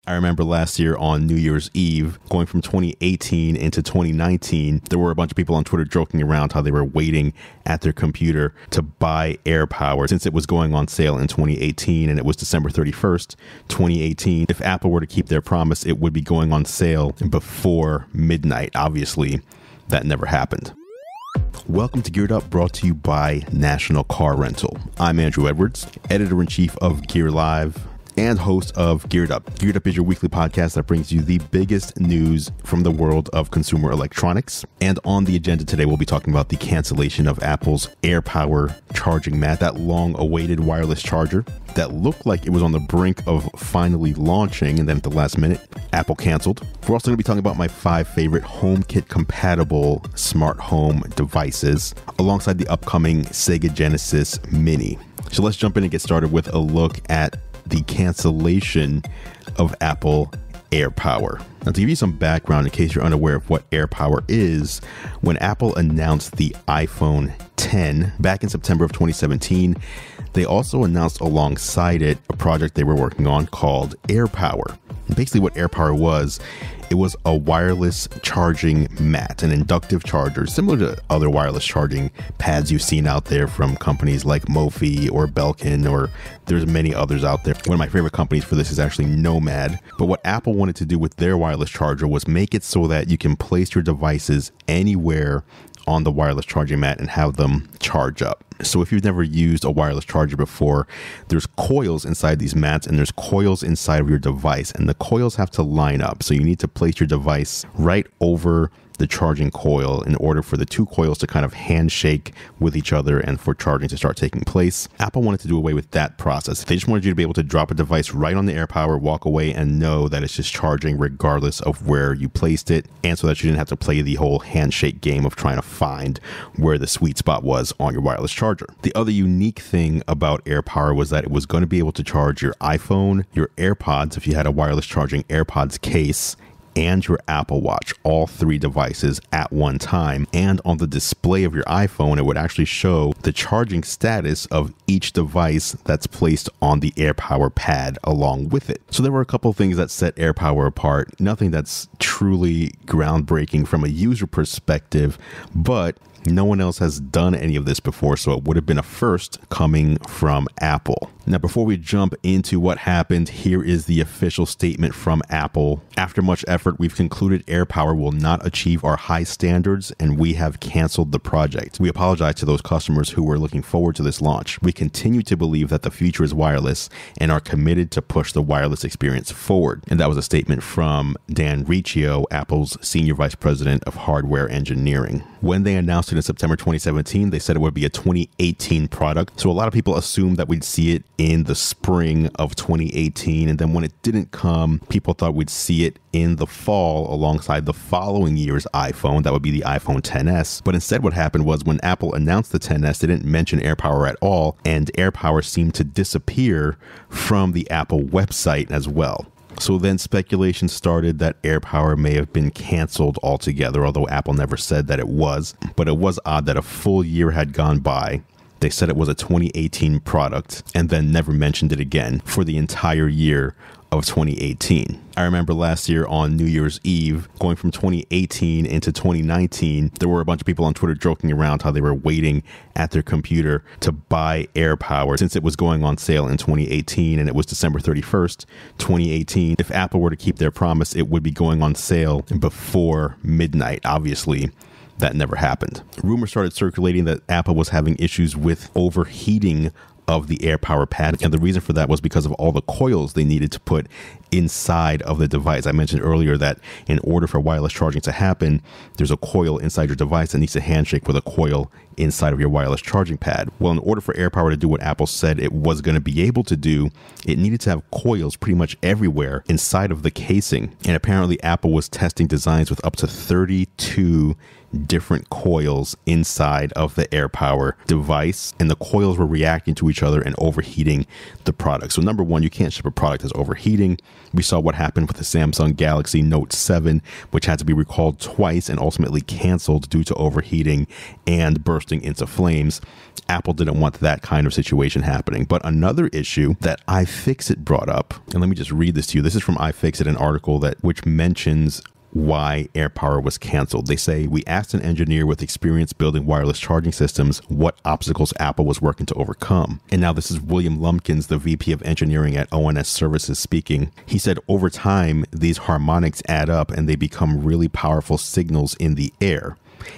I remember last year on New Year's Eve, going from 2018 into 2019, there were a bunch of people on Twitter joking around how they were waiting at their computer to buy AirPower since it was going on sale in 2018 and it was December 31st, 2018. If Apple were to keep their promise, it would be going on sale before midnight. Obviously, that never happened. Welcome to Geared Up, brought to you by National Car Rental. I'm Andrew Edwards, editor-in-chief of Gear Live and host of Geared Up. Geared Up is your weekly podcast that brings you the biggest news from the world of consumer electronics. And on the agenda today, we'll be talking about the cancellation of Apple's AirPower charging mat, that long-awaited wireless charger that looked like it was on the brink of finally launching, and then at the last minute, Apple canceled. We're also going to be talking about my 5 favorite HomeKit compatible smart home devices, alongside the upcoming Sega Genesis Mini. So let's jump in and get started with a look at the cancellation of Apple AirPower. Now, to give you some background in case you're unaware of what AirPower is, when Apple announced the iPhone X back in September of 2017, they also announced alongside it a project they were working on called AirPower. And basically what AirPower was, it was a wireless charging mat, an inductive charger, similar to other wireless charging pads you've seen out there from companies like Mophie or Belkin, or there's many others out there. One of my favorite companies for this is actually Nomad. But what Apple wanted to do with their wireless charger was make it so that you can place your devices anywhere on the wireless charging mat and have them charge up. So if you've never used a wireless charger before, there's coils inside these mats and there's coils inside of your device, and the coils have to line up. So you need to place your device right over the charging coil in order for the two coils to kind of handshake with each other and for charging to start taking place. Apple wanted to do away with that process. They just wanted you to be able to drop a device right on the AirPower, walk away, and know that it's just charging regardless of where you placed it, and so that you didn't have to play the whole handshake game of trying to find where the sweet spot was on your wireless charger. The other unique thing about AirPower was that it was going to be able to charge your iPhone, your AirPods, if you had a wireless charging AirPods case, and your Apple Watch, all 3 devices at one time. And on the display of your iPhone, it would actually show the charging status of each device that's placed on the AirPower pad along with it. So there were a couple of things that set AirPower apart. Nothing that's truly groundbreaking from a user perspective, but no one else has done any of this before, so it would have been a first coming from Apple. Now, before we jump into what happened, here is the official statement from Apple. After much effort, we've concluded AirPower will not achieve our high standards, and we have canceled the project. We apologize to those customers who were looking forward to this launch. We continue to believe that the future is wireless and are committed to push the wireless experience forward. And that was a statement from Dan Riccio, Apple's Senior Vice President of Hardware Engineering. When they announced it in September 2017, they said it would be a 2018 product. So a lot of people assumed that we'd see it in the spring of 2018. And then when it didn't come, people thought we'd see it in the fall alongside the following year's iPhone. That would be the iPhone XS. But instead what happened was when Apple announced the XS, they didn't mention AirPower at all. And AirPower seemed to disappear from the Apple website as well. So then speculation started that AirPower may have been canceled altogether, although Apple never said that it was. But it was odd that a full year had gone by. They said it was a 2018 product and then never mentioned it again for the entire year of 2018. I remember last year on New Year's Eve, going from 2018 into 2019, there were a bunch of people on Twitter joking around how they were waiting at their computer to buy AirPower since it was going on sale in 2018 and it was December 31st, 2018. If Apple were to keep their promise, it would be going on sale before midnight. Obviously, that never happened. Rumors started circulating that Apple was having issues with overheating of the AirPower pad, and the reason for that was because of all the coils they needed to put inside of the device. I mentioned earlier that in order for wireless charging to happen, there's a coil inside your device that needs to handshake with a coil inside of your wireless charging pad. Well, in order for AirPower to do what Apple said it was going to be able to do, it needed to have coils pretty much everywhere inside of the casing. And apparently Apple was testing designs with up to 32 different coils inside of the AirPower device, and the coils were reacting to each other and overheating the product. So number one, you can't ship a product that's overheating. We saw what happened with the Samsung Galaxy Note 7, which had to be recalled twice and ultimately canceled due to overheating and bursting into flames. Apple didn't want that kind of situation happening. But another issue that iFixit brought up, and let me just read this to you. This is from iFixit, an article which mentions why AirPower was canceled. They say, we asked an engineer with experience building wireless charging systems what obstacles Apple was working to overcome. And now this is William Lumpkins, the VP of engineering at ONS Services, speaking. He said, over time, these harmonics add up and they become really powerful signals in the air.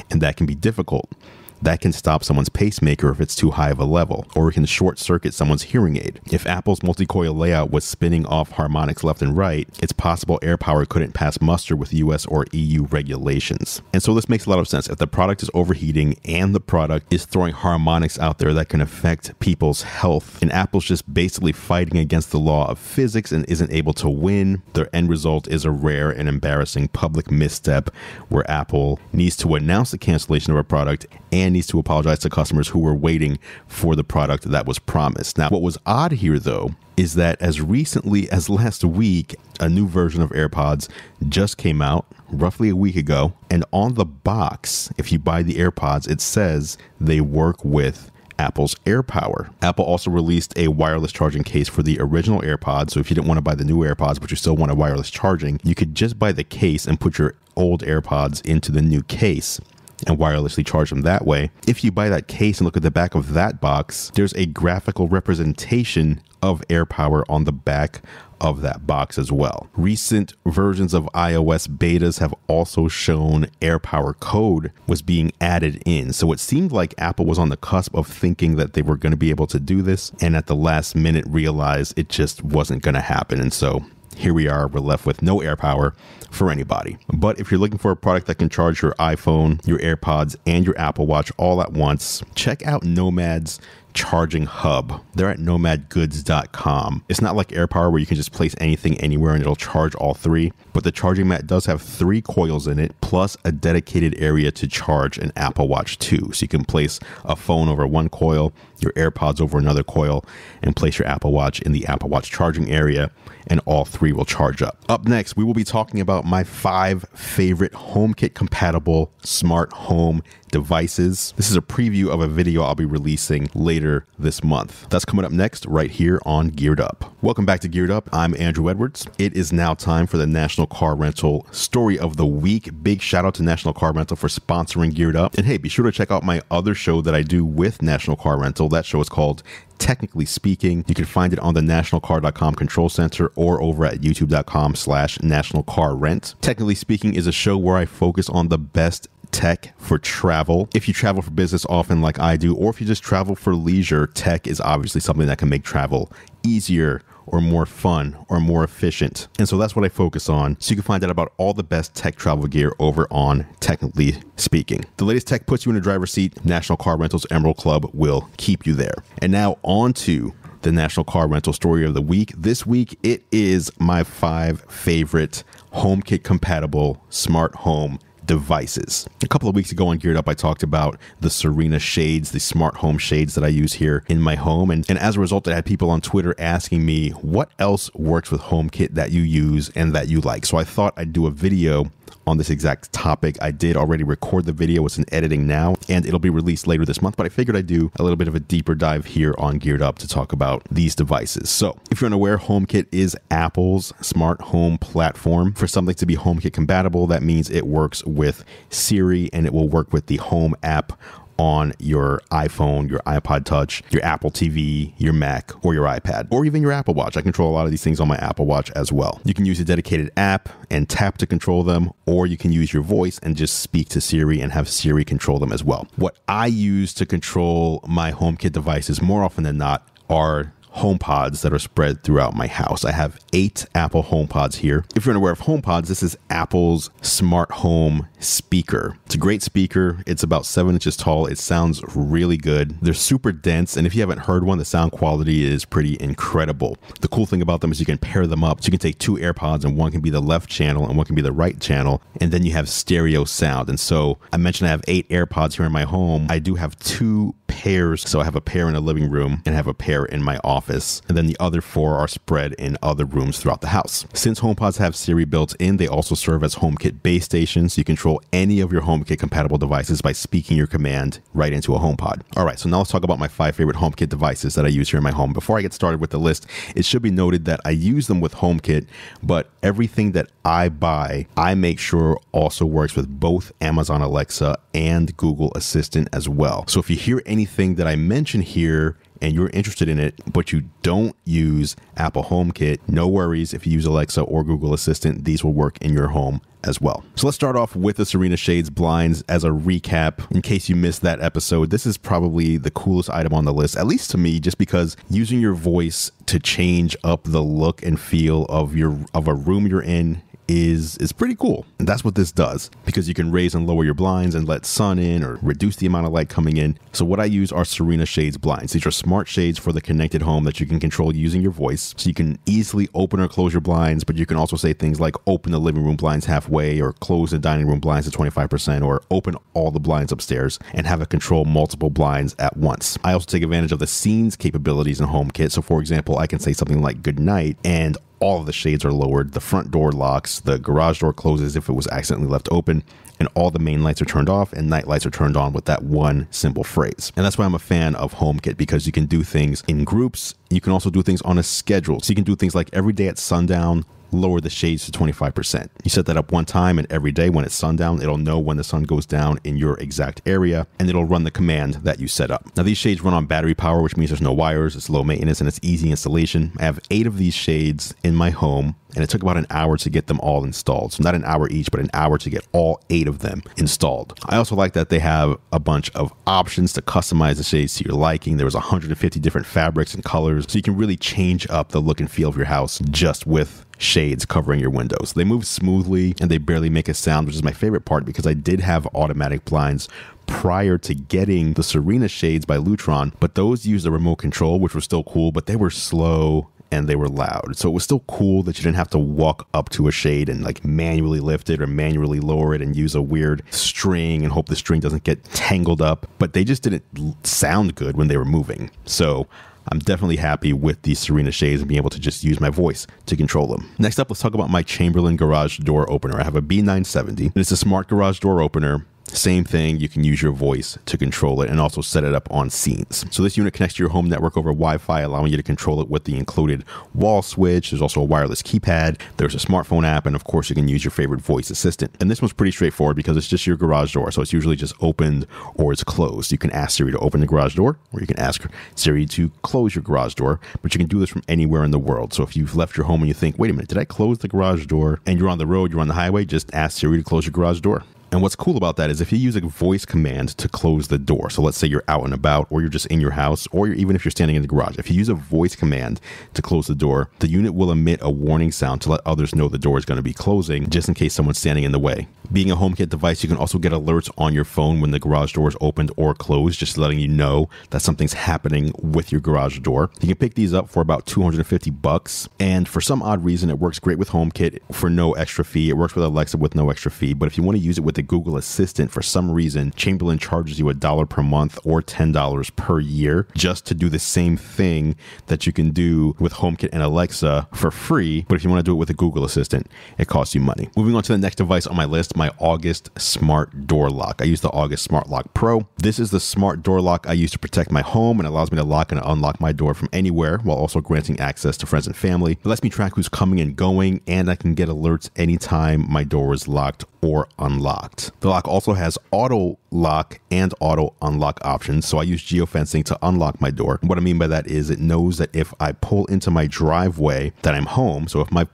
And that can be difficult. That can stop someone's pacemaker if it's too high of a level, or it can short circuit someone's hearing aid. If Apple's multi-coil layout was spinning off harmonics left and right, it's possible AirPower couldn't pass muster with US or EU regulations. And so this makes a lot of sense. If the product is overheating and the product is throwing harmonics out there that can affect people's health, and Apple's just basically fighting against the law of physics and isn't able to win, their end result is a rare and embarrassing public misstep where Apple needs to announce the cancellation of a product and needs to apologize to customers who were waiting for the product that was promised. Now, what was odd here, though, is that as recently as last week, a new version of AirPods just came out roughly a week ago. And on the box, if you buy the AirPods, it says they work with Apple's AirPower. Apple also released a wireless charging case for the original AirPods. So if you didn't want to buy the new AirPods, but you still want a wireless charging, you could just buy the case and put your old AirPods into the new case and wirelessly charge them that way. If you buy that case and look at the back of that box, there's a graphical representation of AirPower on the back of that box as well. Recent versions of iOS betas have also shown AirPower code was being added in. So it seemed like Apple was on the cusp of thinking that they were going to be able to do this, and at the last minute realized it just wasn't going to happen. And so here we are, we're left with no AirPower for anybody. But if you're looking for a product that can charge your iPhone, your AirPods, and your Apple Watch all at once, check out Nomad's charging hub. They're at nomadgoods.com. It's not like AirPower where you can just place anything anywhere and it'll charge all three, but the charging mat does have 3 coils in it, plus a dedicated area to charge an Apple Watch 2. So you can place a phone over one coil, your AirPods over another coil, and place your Apple Watch in the Apple Watch charging area, and all 3 will charge up. Up next, we will be talking about my 5 favorite HomeKit compatible smart home devices. This is a preview of a video I'll be releasing later this month. That's coming up next right here on Geared Up. Welcome back to Geared Up. I'm Andrew Edwards. It is now time for the National Car Rental Story of the Week. Big shout out to National Car Rental for sponsoring Geared Up. And hey, be sure to check out my other show that I do with National Car Rental. That show is called Technically Speaking. You can find it on the nationalcar.com control center or over at youtube.com/nationalcarrent. Technically Speaking is a show where I focus on the best tech for travel. If you travel for business often like I do, or if you just travel for leisure, tech is obviously something that can make travel easier or more fun or more efficient. And so that's what I focus on. So you can find out about all the best tech travel gear over on Technically Speaking. The latest tech puts you in the driver's seat. National Car Rental's Emerald Club will keep you there. And now on to the National Car Rental Story of the Week. This week, it is my 5 favorite HomeKit compatible smart home devices. A couple of weeks ago on Geared Up, I talked about the Serena shades, the smart home shades that I use here in my home. And as a result, I had people on Twitter asking me, what else works with HomeKit that you use and that you like? So I thought I'd do a video on this exact topic. I did already record the video. It's in editing now, and it'll be released later this month. But I figured I'd do a little bit of a deeper dive here on Geared Up to talk about these devices. So if you're unaware, HomeKit is Apple's smart home platform. For something to be HomeKit compatible, that means it works with Siri and it will work with the Home app on your iPhone, your iPod Touch, your Apple TV, your Mac, or your iPad, or even your Apple Watch. I control a lot of these things on my Apple Watch as well. You can use a dedicated app and tap to control them, or you can use your voice and just speak to Siri and have Siri control them as well. What I use to control my HomeKit devices more often than not are HomePods that are spread throughout my house. I have 8 Apple HomePods here. If you're unaware of HomePods, this is Apple's smart home speaker. It's a great speaker. It's about 7 inches tall. It sounds really good. They're super dense, and if you haven't heard one, the sound quality is pretty incredible. The cool thing about them is you can pair them up. So you can take 2 AirPods, and one can be the left channel and one can be the right channel, and then you have stereo sound. And so I mentioned I have 8 AirPods here in my home. I do have 2 pairs. So I have a pair in the living room and have a pair in my office. And then the other 4 are spread in other rooms throughout the house. Since HomePods have Siri built in, they also serve as HomeKit base stations. So you control any of your HomeKit compatible devices by speaking your command right into a HomePod. All right, so now let's talk about my 5 favorite HomeKit devices that I use here in my home. Before I get started with the list, it should be noted that I use them with HomeKit, but everything that I buy, I make sure also works with both Amazon Alexa and Google Assistant as well. So if you hear anything that I mention here and you're interested in it, but you don't use Apple HomeKit, no worries. If you use Alexa or Google Assistant, these will work in your home as well. So let's start off with the Serena Shades blinds. As a recap, in case you missed that episode, this is probably the coolest item on the list, at least to me, just because using your voice to change up the look and feel of a room you're in is pretty cool. And that's what this does, because you can raise and lower your blinds and let sun in or reduce the amount of light coming in. So what I use are Serena Shades blinds. These are smart shades for the connected home that you can control using your voice. So you can easily open or close your blinds, but you can also say things like open the living room blinds halfway, or close the dining room blinds to 25%, or open all the blinds upstairs, and have it control multiple blinds at once. I also take advantage of the scenes capabilities in HomeKit. So for example, I can say something like good night and all of the shades are lowered, the front door locks, the garage door closes if it was accidentally left open, and all the main lights are turned off and night lights are turned on with that one simple phrase. And that's why I'm a fan of HomeKit, because you can do things in groups. You can also do things on a schedule. So you can do things like every day at sundown, lower the shades to 25%. You set that up one time, and every day when it's sundown, it'll know when the sun goes down in your exact area, and it'll run the command that you set up. Now, these shades run on battery power, which means there's no wires, it's low maintenance, and it's easy installation. I have 8 of these shades in my home, and it took about an hour to get them all installed. So not an hour each, but an hour to get all 8 of them installed. I also like that they have a bunch of options to customize the shades to your liking. There was 150 different fabrics and colors, so you can really change up the look and feel of your house just with shades covering your windows. They move smoothly and they barely make a sound, which is my favorite part, because I did have automatic blinds prior to getting the Serena Shades by Lutron, but those used a remote control, which was still cool, but they were slow and they were loud. So it was still cool that you didn't have to walk up to a shade and like manually lift it or manually lower it and use a weird string and hope the string doesn't get tangled up, but they just didn't sound good when they were moving. So I'm definitely happy with these Serena Shades and being able to just use my voice to control them. Next up, let's talk about my Chamberlain garage door opener. I have a B970, and it's a smart garage door opener. Same thing, you can use your voice to control it and also set it up on scenes. So this unit connects to your home network over Wi-Fi, allowing you to control it with the included wall switch. There's also a wireless keypad. There's a smartphone app, and of course you can use your favorite voice assistant. And this one's pretty straightforward because it's just your garage door. So it's usually just opened or it's closed. You can ask Siri to open the garage door, or you can ask Siri to close your garage door, but you can do this from anywhere in the world. So if you've left your home and you think, wait a minute, did I close the garage door? And you're on the road, you're on the highway, just ask Siri to close your garage door. And what's cool about that is if you use a voice command to close the door, so let's say you're out and about, or you're just in your house, or even if you're standing in the garage, if you use a voice command to close the door, the unit will emit a warning sound to let others know the door is going to be closing, just in case someone's standing in the way. Being a HomeKit device, you can also get alerts on your phone when the garage door is opened or closed, just letting you know that something's happening with your garage door. You can pick these up for about $250, and for some odd reason, it works great with HomeKit for no extra fee. It works with Alexa with no extra fee, but if you want to use it with the Google Assistant, for some reason, Chamberlain charges you $1 per month or $10 per year just to do the same thing that you can do with HomeKit and Alexa for free. But if you want to do it with a Google Assistant, it costs you money. Moving on to the next device on my list, my August Smart Door Lock. I use the August Smart Lock Pro. This is the smart door lock I use to protect my home and allows me to lock and unlock my door from anywhere while also granting access to friends and family. It lets me track who's coming and going, and I can get alerts anytime my door is locked or unlocked. locked. The lock also has auto lock and auto unlock options, so I use geofencing to unlock my door. What I mean by that is it knows that if I pull into my driveway that I'm home, so if my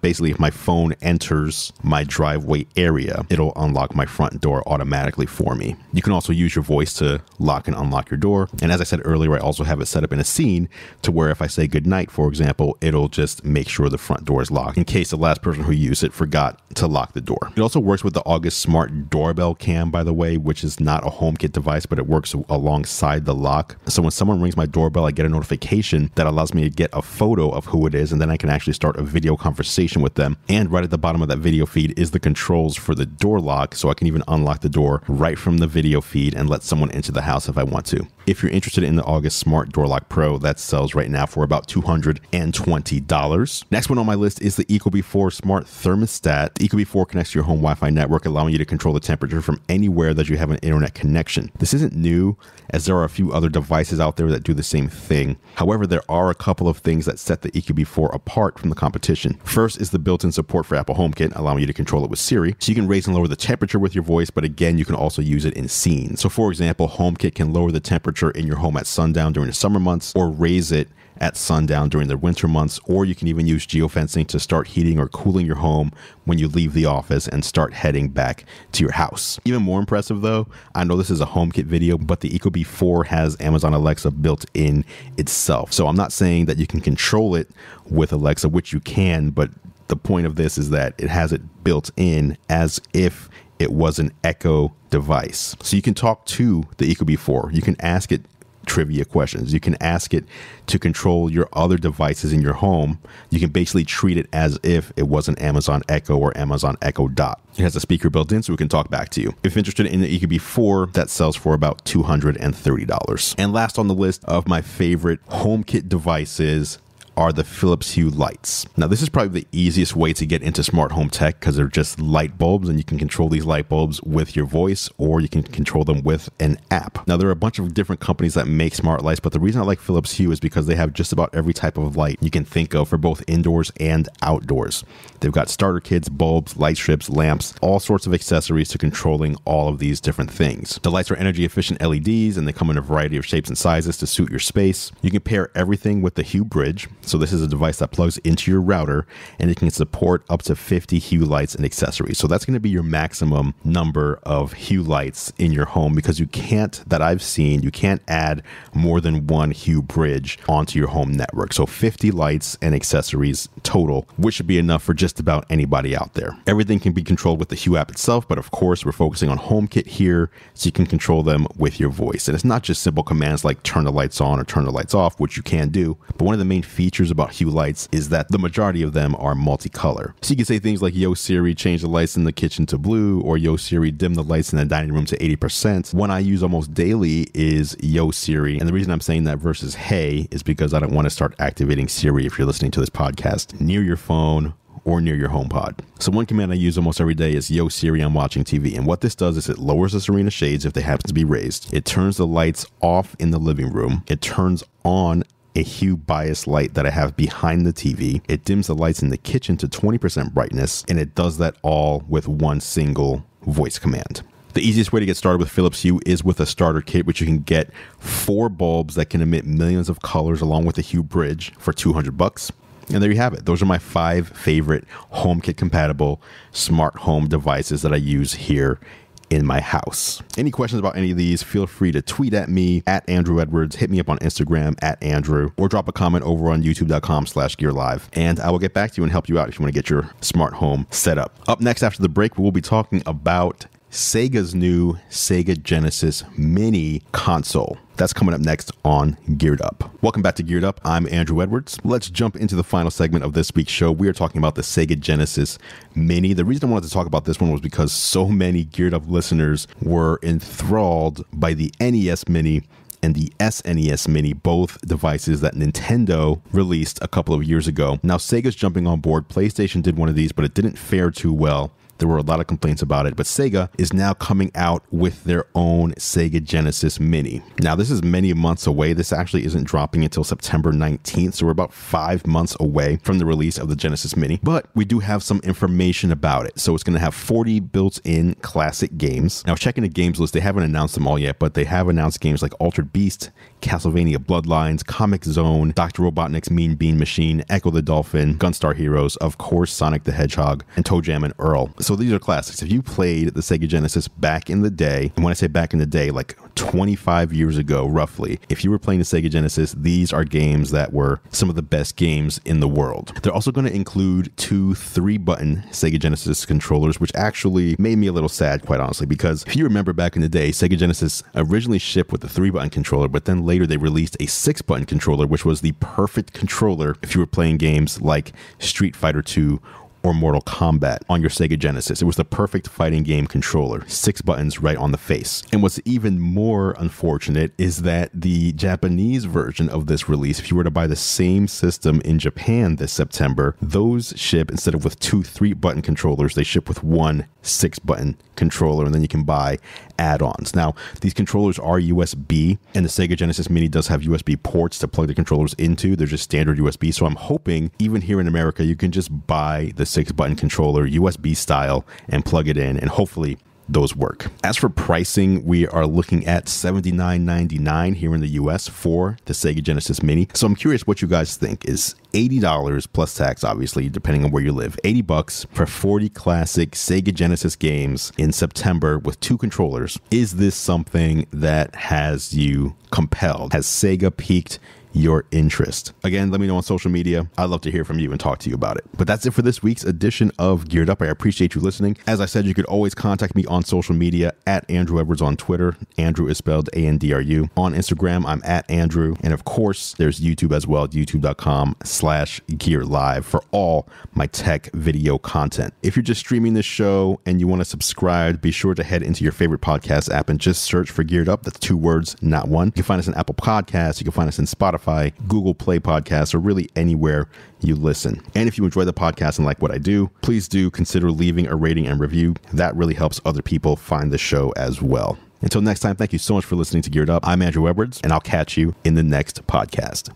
phone enters my driveway area, it'll unlock my front door automatically for me. You can also use your voice to lock and unlock your door, and as I said earlier, I also have it set up in a scene to where if I say goodnight, for example, it'll just make sure the front door is locked in case the last person who used it forgot to lock the door. It also works with the August Smart Doorbell Cam, by the way, which is not a HomeKit device, but it works alongside the lock. So when someone rings my doorbell, I get a notification that allows me to get a photo of who it is, and then I can actually start a video conversation with them. And right at the bottom of that video feed is the controls for the door lock, so I can even unlock the door right from the video feed and let someone into the house if I want to. If you're interested in the August Smart Door Lock Pro, that sells right now for about $220. Next one on my list is the Ecobee 4 Smart Thermostat. The Ecobee 4 connects to your home Wi-Fi network, allowing you to control the temperature from anywhere that you have an internet connection. This isn't new, as there are a few other devices out there that do the same thing. However, there are a couple of things that set the Ecobee 4 apart from the competition. First is the built-in support for Apple HomeKit, allowing you to control it with Siri. So you can raise and lower the temperature with your voice, but again, you can also use it in scenes. So for example, HomeKit can lower the temperature in your home at sundown during the summer months, or raise it at sundown during the winter months, or you can even use geofencing to start heating or cooling your home when you leave the office and start heading back to your house. Even more impressive though, I know this is a HomeKit video, but the Ecobee 4 has Amazon Alexa built in itself. So I'm not saying that you can control it with Alexa, which you can, but the point of this is that it has it built in as if it was an Echo device. So you can talk to the Ecobee 4. You can ask it trivia questions. You can ask it to control your other devices in your home. You can basically treat it as if it was an Amazon Echo or Amazon Echo Dot. It has a speaker built in so it can talk back to you. If you're interested in the Ecobee 4, that sells for about $230. And last on the list of my favorite HomeKit devices are the Philips Hue lights. Now, this is probably the easiest way to get into smart home tech because they're just light bulbs, and you can control these light bulbs with your voice, or you can control them with an app. Now, there are a bunch of different companies that make smart lights, but the reason I like Philips Hue is because they have just about every type of light you can think of for both indoors and outdoors. They've got starter kits, bulbs, light strips, lamps, all sorts of accessories to controlling all of these different things. The lights are energy efficient LEDs, and they come in a variety of shapes and sizes to suit your space. You can pair everything with the Hue Bridge. So this is a device that plugs into your router, and it can support up to 50 Hue lights and accessories. So that's going to be your maximum number of Hue lights in your home, because you can't add more than one Hue Bridge onto your home network. So 50 lights and accessories total, which should be enough for just about anybody out there. Everything can be controlled with the Hue app itself, but of course we're focusing on HomeKit here, so you can control them with your voice. And it's not just simple commands like turn the lights on or turn the lights off, which you can do, but one of the main features about Hue lights is that the majority of them are multicolor. So you can say things like, yo Siri, change the lights in the kitchen to blue, or yo Siri, dim the lights in the dining room to 80%. One I use almost daily is yo Siri, and the reason I'm saying that versus hey is because I don't want to start activating Siri if you're listening to this podcast near your phone or near your HomePod. So one command I use almost every day is yo Siri, I'm watching TV. And what this does is it lowers the Serena shades if they happen to be raised. It turns the lights off in the living room. It turns on a Hue bias light that I have behind the TV. It dims the lights in the kitchen to 20% brightness, and it does that all with one single voice command. The easiest way to get started with Philips Hue is with a starter kit, which you can get 4 bulbs that can emit millions of colors along with the Hue Bridge for $200. And there you have it. Those are my 5 favorite HomeKit compatible smart home devices that I use here in my house. Any questions about any of these, feel free to tweet at me at Andrew Edwards, hit me up on Instagram at Andrew, or drop a comment over on youtube.com/gearlive. And I will get back to you and help you out if you want to get your smart home set up. Up next after the break, we will be talking about Sega's new Sega Genesis Mini console. That's coming up next on Geared Up. Welcome back to Geared Up. I'm Andrew Edwards. Let's jump into the final segment of this week's show. We are talking about the Sega Genesis Mini. The reason I wanted to talk about this one was because so many Geared Up listeners were enthralled by the NES Mini and the SNES Mini, both devices that Nintendo released a couple of years ago. Now, Sega's jumping on board. PlayStation did one of these, but it didn't fare too well. There were a lot of complaints about it, but Sega is now coming out with their own Sega Genesis Mini. Now, this is many months away. This actually isn't dropping until September 19th, so we're about 5 months away from the release of the Genesis Mini, but we do have some information about it. So it's going to have 40 built-in classic games. Now, checking the games list, they haven't announced them all yet, but they have announced games like Altered Beast, Castlevania Bloodlines, Comic Zone, Dr. Robotnik's Mean Bean Machine, Echo the Dolphin, Gunstar Heroes, of course, Sonic the Hedgehog, and Toe Jam and Earl. So these are classics. If you played the Sega Genesis back in the day, and when I say back in the day, like 25 years ago, roughly, if you were playing the Sega Genesis, these are games that were some of the best games in the world. They're also going to include 2 3-button Sega Genesis controllers, which actually made me a little sad, quite honestly, because if you remember back in the day, Sega Genesis originally shipped with the 3-button controller, but then later they released a 6-button controller, which was the perfect controller if you were playing games like Street Fighter 2 or Mortal Kombat on your Sega Genesis. It was the perfect fighting game controller, 6 buttons right on the face. And what's even more unfortunate is that the Japanese version of this release, if you were to buy the same system in Japan this September, those ship, instead of with 2 3-button controllers, they ship with 1 6-button controller, and then you can buy add-ons. Now, these controllers are USB, and the Sega Genesis Mini does have USB ports to plug the controllers into. They're just standard USB, so I'm hoping even here in America, you can just buy the 6-button controller USB style and plug it in, and hopefully those work. As for pricing, we are looking at $79.99 here in the US for the Sega Genesis Mini. So I'm curious what you guys think. Is $80 plus tax, obviously, depending on where you live, $80 for 40 classic Sega Genesis games in September with 2 controllers? Is this something that has you compelled? Has Sega piqued your interest? Again, let me know on social media. I'd love to hear from you and talk to you about it. But that's it for this week's edition of Geared Up. I appreciate you listening. As I said, you could always contact me on social media at Andrew Edwards on Twitter. Andrew is spelled Andru. On Instagram, I'm at Andrew. And of course, there's YouTube as well, youtube.com/GearLive for all my tech video content. If you're just streaming this show and you want to subscribe, be sure to head into your favorite podcast app and just search for Geared Up. That's 2 words, not one. You can find us on Apple Podcasts. You can find us in Spotify, Google Play Podcasts, or really anywhere you listen. And if you enjoy the podcast and like what I do, please do consider leaving a rating and review. That really helps other people find the show as well. Until next time, thank you so much for listening to Geared Up. I'm Andrew Edwards, and I'll catch you in the next podcast.